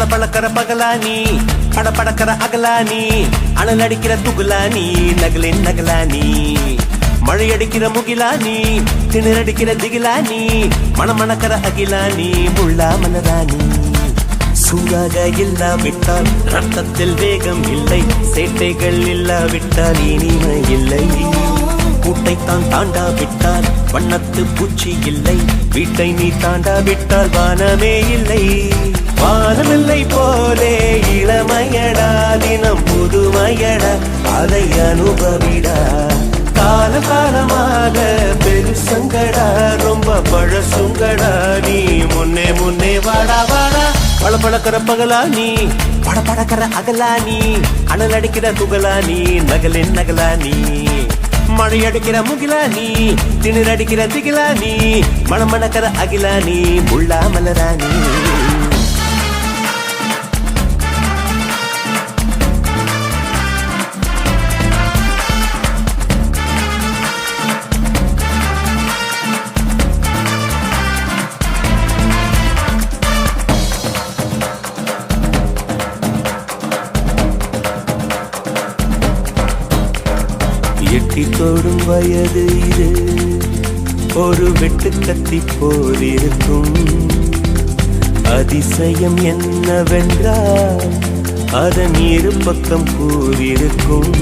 பளபளக்கிற பகலானி படபடக்கிற அகலானி அனல் அடிக்கிற துகுலானி நகலின் நகலானி மழை அடிக்கிற முகிலானி திணறடிக்கிற திகிலானி மணமணக்கிற அகிலானி முள்ளா மலராணி சூடாக இல்லாவிட்டால் ரத்தத்தில் வேகம் இல்லை சேட்டைகள் இல்லாவிட்டால் இனிமை இல்லை கூட்டைத்தான் தாண்டாவிட்டால் வண்ணத்து பூச்சி இல்லை வீட்டை நீ தாண்டாவிட்டால் வானமே இல்லை வானமில்லை போலே இளமையடா தினம் புதுமையடா அதை அனுபவிடா கால காலமாக பெருசங்கடா ரொம்ப பழசுங்கடா நீ முன்னே முன்னே வாடா வாடா பளபளக்கிற பகலானி படபடக்கிற அகலானி அனல் அடிக்கிற துகலானி நகலின் நகலானி மழை அடிக்கிற முகிலானி திணறடிக்கிற திகிலானி மணமணக்கிற அகிலானி முள்ளா மலராணி எட்டி தொடும் வயது இது ஒரு வெட்டு கத்தி போல் இருக்கும் அதிசயம் என்னவென்றால் அதன் இரு பக்கம் கூறியிருக்கும்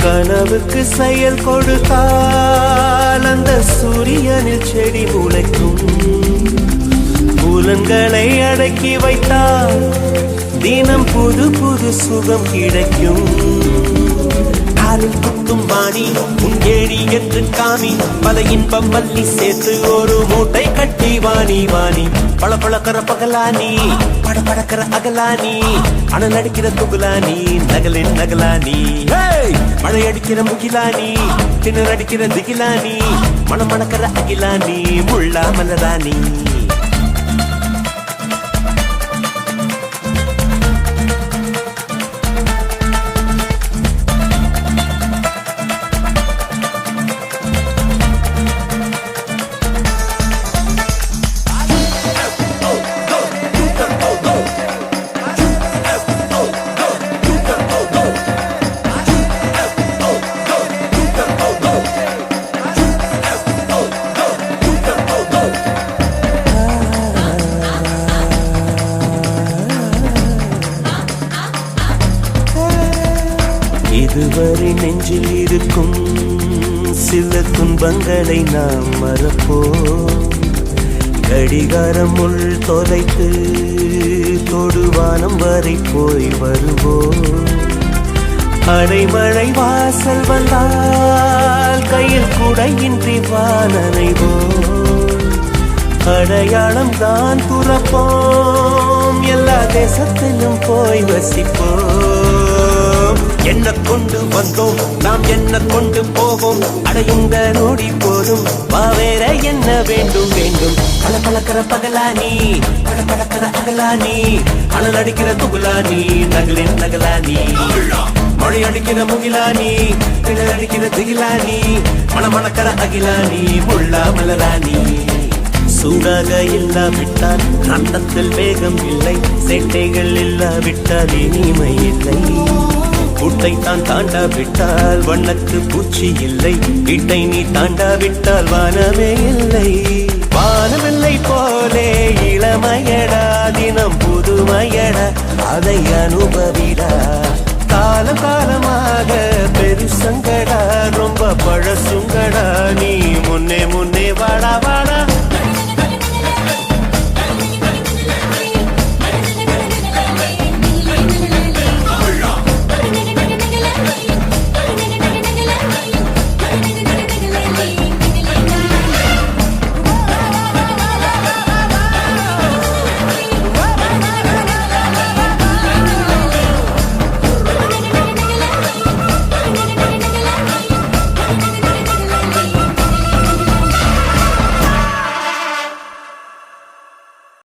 கனவுக்கு செயல் கொடுத்தால் அந்த சூரியனில் செடி முளைக்கும் புலன்களை அடக்கி வைத்தால் தினம் புது புது சுகம் கிடைக்கும் குத்தும் வாணி உன் ஏழி என்று காமி பல இன்பம் மல்லி சேர்த்து ஒரு மூட்டை கட்டி வாணி வாணி பளபளக்கிற பகலானி படபடக்கிற அகலானி அனல் அடிக்கிற துகுலானி நகலின் நகலானி மழை அடிக்கிற முகிலானி திணறடிக்கிற திகிலானி மணமணக்கிற அகிலானி முள்ளா மலராணி இதுவரை நெஞ்சில் இருக்கும் சில துன்பங்களை நாம் மறப்போம் கடிகாரம் உள் தொலைத்து தொடுவானம் வரை போய் வருவோம் அடைமழை வாசல் வந்தால் கையில் குடையின்றி வானனைவோம் அடையாளம் தான் துறப்போம் எல்லா தேசத்திலும் போய் வசிப்போம் என்ன கொண்டு வந்தோம் நாம் என்ன கொண்டு போவோம் அடையுங்க நோடி போதும் வேற என்ன வேண்டும் வேண்டும் பளபளக்கிற பகலானி படபடக்கிற அகலானி அனல் அடிக்கிற துகுலானி நகலின் நகலானி மழை அடிக்கிற முகிலானி திணறடிக்கிற அடிக்கிற திகிலானி மணமணக்கிற அகிலானி முள்ளா மலராணி சூடாக இல்லாவிட்டால் ரத்தத்தில் வேகம் இல்லை சேட்டைகள் இல்லாவிட்டால் இனிமை இல்லை கூட்டைத்தான் தாண்டாவிட்டால் வண்ணத்து பூச்சி இல்லை வீட்டை நீ தாண்டாவிட்டால் வானமே இல்லை வானமில்லை போலே இளமையடா தினம் புதுமையடா அதை அனுபவிடா கால காலமாக பெருசங்கடா ரொம்ப பழசுங்கடா நீ முன்னே முன்னே வாடா வாடா